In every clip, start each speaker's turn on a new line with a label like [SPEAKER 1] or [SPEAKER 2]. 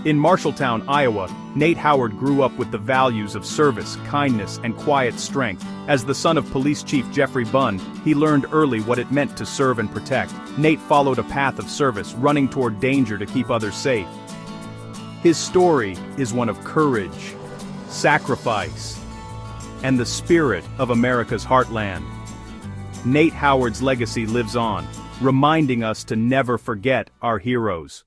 [SPEAKER 1] In Marshalltown, Iowa, Nate Howard grew up with the values of service, kindness, and quiet strength. As the son of Police Chief Jeffrey Bunn, he learned early what it meant to serve and protect. Nate followed a path of service, running toward danger to keep others safe. His story is one of courage, sacrifice, and the spirit of America's heartland. Nate Howard's legacy lives on, reminding us to never forget our heroes.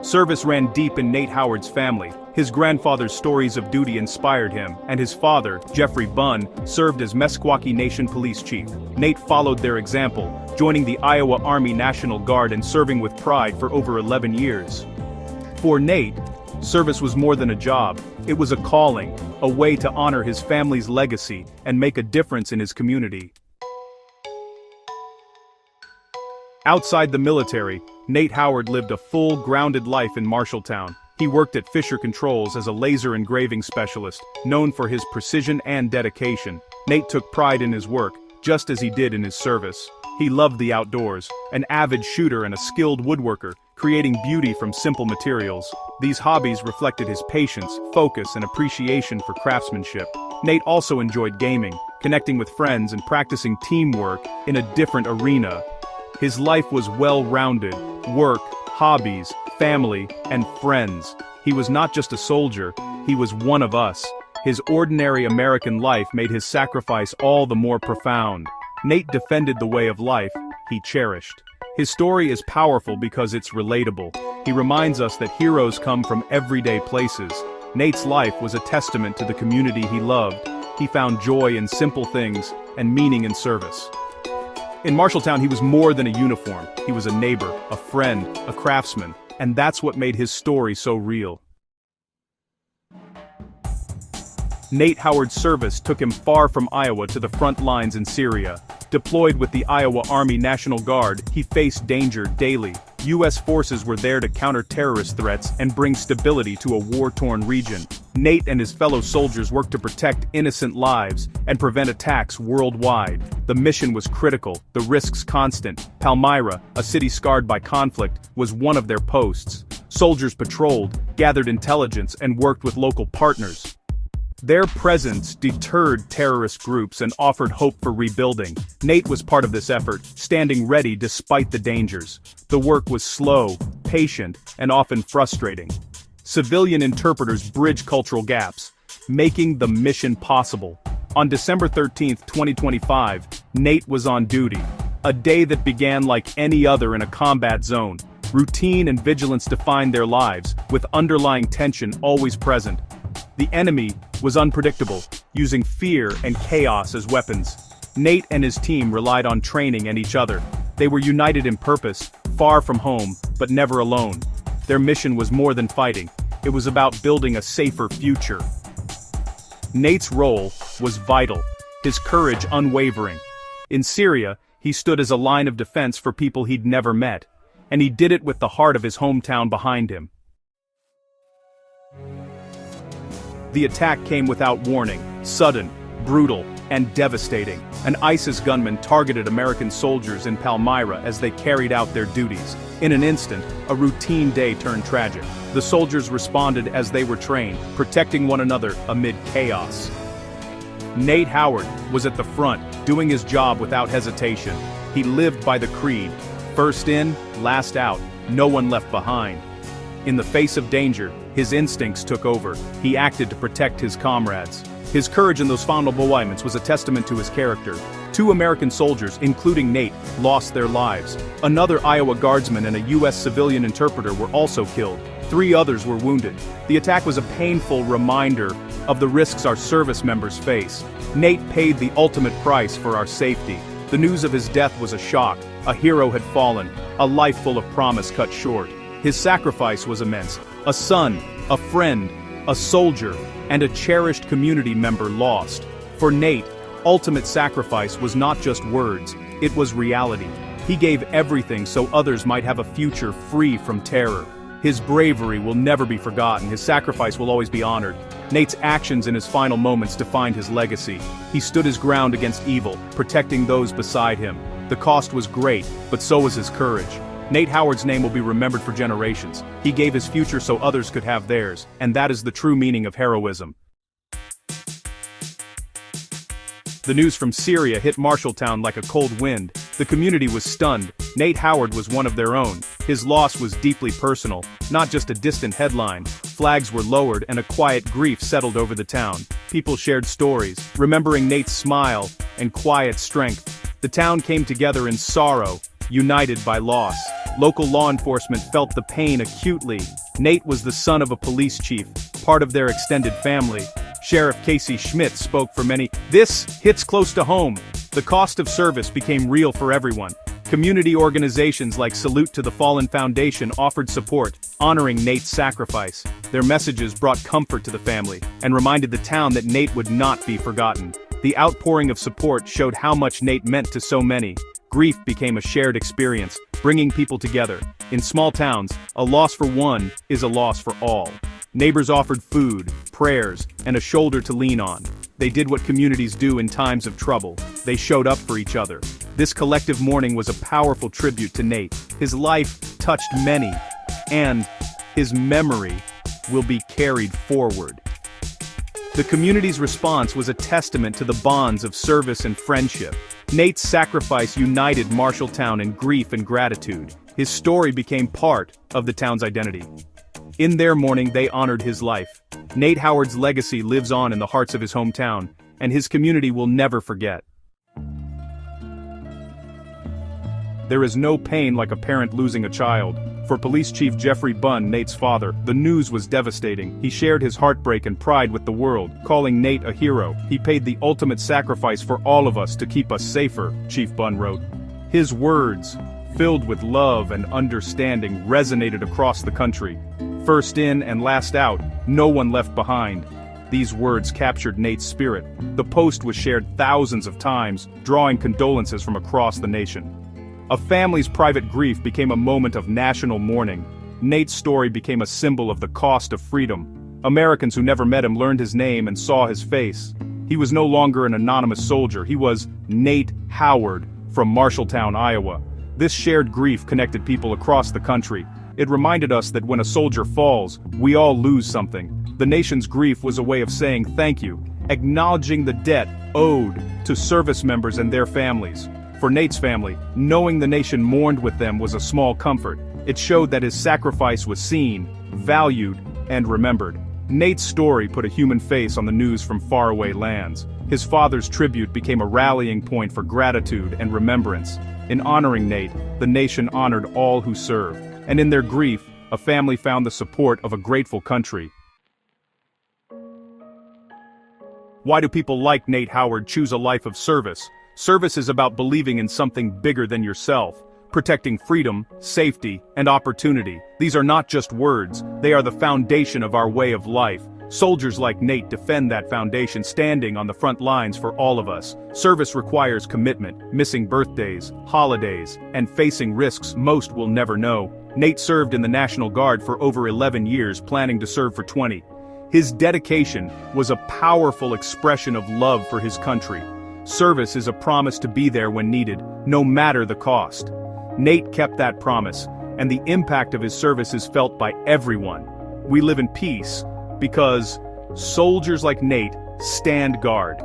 [SPEAKER 1] Service ran deep in Nate Howard's family. His grandfather's stories of duty inspired him, and his father, Jeffrey Bunn, served as Meskwaki Nation Police Chief. Nate followed their example, joining the Iowa Army National Guard and serving with pride for over 11 years. For Nate, service was more than a job. It was a calling, a way to honor his family's legacy and make a difference in his community. Outside the military, Nate Howard lived a full, grounded life in Marshalltown. He worked at Fisher Controls as a laser engraving specialist, known for his precision and dedication. Nate took pride in his work, just as he did in his service. He loved the outdoors, an avid shooter and a skilled woodworker, creating beauty from simple materials. These hobbies reflected his patience, focus, and appreciation for craftsmanship. Nate also enjoyed gaming, connecting with friends and practicing teamwork in a different arena. His life was well-rounded: work, hobbies, family, and friends. He was not just a soldier, he was one of us. His ordinary American life made his sacrifice all the more profound. Nate defended the way of life he cherished. His story is powerful because it's relatable. He reminds us that heroes come from everyday places. Nate's life was a testament to the community he loved. He found joy in simple things and meaning in service. In Marshalltown, he was more than a uniform. He was a neighbor, a friend, a craftsman, and that's what made his story so real. Nate Howard's service took him far from Iowa to the front lines in Syria. Deployed with the Iowa Army National Guard, he faced danger daily. U.S. forces were there to counter terrorist threats and bring stability to a war-torn region. Nate and his fellow soldiers worked to protect innocent lives and prevent attacks worldwide. The mission was critical, the risks constant. Palmyra, a city scarred by conflict, was one of their posts. Soldiers patrolled, gathered intelligence, and worked with local partners. Their presence deterred terrorist groups and offered hope for rebuilding. Nate was part of this effort, standing ready despite the dangers. The work was slow, patient, and often frustrating. Civilian interpreters bridged cultural gaps, making the mission possible. On December 13, 2025, Nate was on duty. A day that began like any other in a combat zone. Routine and vigilance defined their lives, with underlying tension always present. The enemy was unpredictable, using fear and chaos as weapons. Nate and his team relied on training and each other. They were united in purpose, far from home, but never alone. Their mission was more than fighting. It was about building a safer future. Nate's role was vital, his courage unwavering. In Syria, he stood as a line of defense for people he'd never met, and he did it with the heart of his hometown behind him. The attack came without warning, sudden, brutal, and devastating. An ISIS gunman targeted American soldiers in Palmyra as they carried out their duties. In an instant, a routine day turned tragic. The soldiers responded as they were trained, protecting one another amid chaos. Nate Howard was at the front, doing his job without hesitation. He lived by the creed: first in, last out, no one left behind. In the face of danger, his instincts took over. He acted to protect his comrades. His courage in those vulnerable moments was a testament to his character. 2 American soldiers, including Nate, lost their lives. Another Iowa guardsman and a U.S. civilian interpreter were also killed. 3 others were wounded. The attack was a painful reminder of the risks our service members face. Nate paid the ultimate price for our safety. The news of his death was a shock. A hero had fallen, a life full of promise cut short. His sacrifice was immense. A son, a friend, a soldier, and a cherished community member lost. For Nate, ultimate sacrifice was not just words, it was reality. He gave everything so others might have a future free from terror. His bravery will never be forgotten, his sacrifice will always be honored. Nate's actions in his final moments defined his legacy. He stood his ground against evil, protecting those beside him. The cost was great, but so was his courage. Nate Howard's name will be remembered for generations. He gave his future so others could have theirs, and that is the true meaning of heroism. The news from Syria hit Marshalltown like a cold wind. The community was stunned. Nate Howard was one of their own. His loss was deeply personal, not just a distant headline. Flags were lowered and a quiet grief settled over the town. People shared stories, remembering Nate's smile and quiet strength. The town came together in sorrow, united by loss. Local law enforcement felt the pain acutely. Nate was the son of a police chief, part of their extended family. Sheriff Casey Schmidt spoke for many. This hits close to home. The cost of service became real for everyone. Community organizations like Salute to the Fallen Foundation offered support, honoring Nate's sacrifice. Their messages brought comfort to the family and reminded the town that Nate would not be forgotten. The outpouring of support showed how much Nate meant to so many. Grief became a shared experience, bringing people together. In small towns, a loss for one is a loss for all. Neighbors offered food, prayers, and a shoulder to lean on. They did what communities do in times of trouble. They showed up for each other. This collective mourning was a powerful tribute to Nate. His life touched many, and his memory will be carried forward. The community's response was a testament to the bonds of service and friendship. Nate's sacrifice united Marshalltown in grief and gratitude. His story became part of the town's identity. In their mourning, they honored his life. Nate Howard's legacy lives on in the hearts of his hometown, and his community will never forget. There is no pain like a parent losing a child. For Police Chief Jeffrey Bunn, Nate's father, the news was devastating. He shared his heartbreak and pride with the world, calling Nate a hero. He paid the ultimate sacrifice for all of us to keep us safer, Chief Bunn wrote. His words, filled with love and understanding, resonated across the country. First in and last out, no one left behind. These words captured Nate's spirit. The post was shared thousands of times, drawing condolences from across the nation. A family's private grief became a moment of national mourning. Nate's story became a symbol of the cost of freedom. Americans who never met him learned his name and saw his face. He was no longer an anonymous soldier. He was Nate Howard from Marshalltown, Iowa. This shared grief connected people across the country. It reminded us that when a soldier falls, we all lose something. The nation's grief was a way of saying thank you, acknowledging the debt owed to service members and their families. For Nate's family, knowing the nation mourned with them was a small comfort. It showed that his sacrifice was seen, valued, and remembered. Nate's story put a human face on the news from faraway lands. His father's tribute became a rallying point for gratitude and remembrance. In honoring Nate, the nation honored all who served. And in their grief, a family found the support of a grateful country. Why do people like Nate Howard choose a life of service? Service is about believing in something bigger than yourself, protecting freedom, safety, and opportunity. These are not just words, they are the foundation of our way of life. Soldiers like Nate defend that foundation, standing on the front lines for all of us. Service requires commitment, missing birthdays, holidays, and facing risks most will never know. Nate served in the National Guard for over 11 years, planning to serve for 20. His dedication was a powerful expression of love for his country. Service is a promise to be there when needed, no matter the cost. Nate kept that promise, and the impact of his service is felt by everyone. We live in peace because soldiers like Nate stand guard.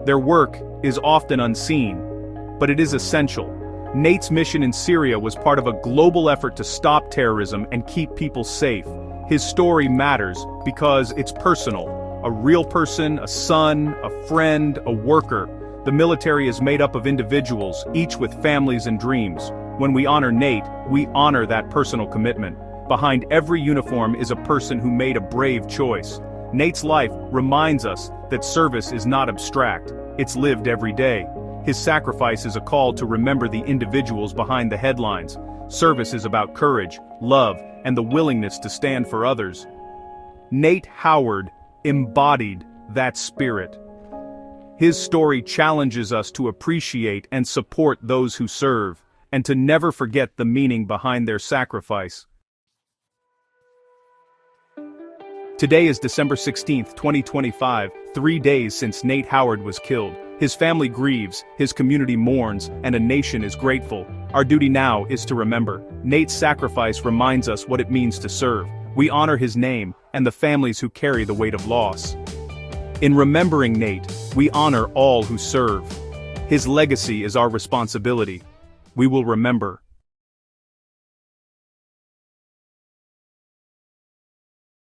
[SPEAKER 1] Their work is often unseen, but it is essential. Nate's mission in Syria was part of a global effort to stop terrorism and keep people safe. His story matters because it's personal. A real person, a son, a friend, a worker. The military is made up of individuals, each with families and dreams. When we honor Nate, we honor that personal commitment. Behind every uniform is a person who made a brave choice. Nate's life reminds us that service is not abstract, it's lived every day. His sacrifice is a call to remember the individuals behind the headlines. Service is about courage, love, and the willingness to stand for others. Nate Howard embodied that spirit. His story challenges us to appreciate and support those who serve, and to never forget the meaning behind their sacrifice. Today is December 16, 2025, 3 days since Nate Howard was killed. His family grieves, his community mourns, and a nation is grateful. Our duty now is to remember. Nate's sacrifice reminds us what it means to serve. We honor his name, and the families who carry the weight of loss. In remembering Nate, we honor all who serve. His legacy is our responsibility. We will remember,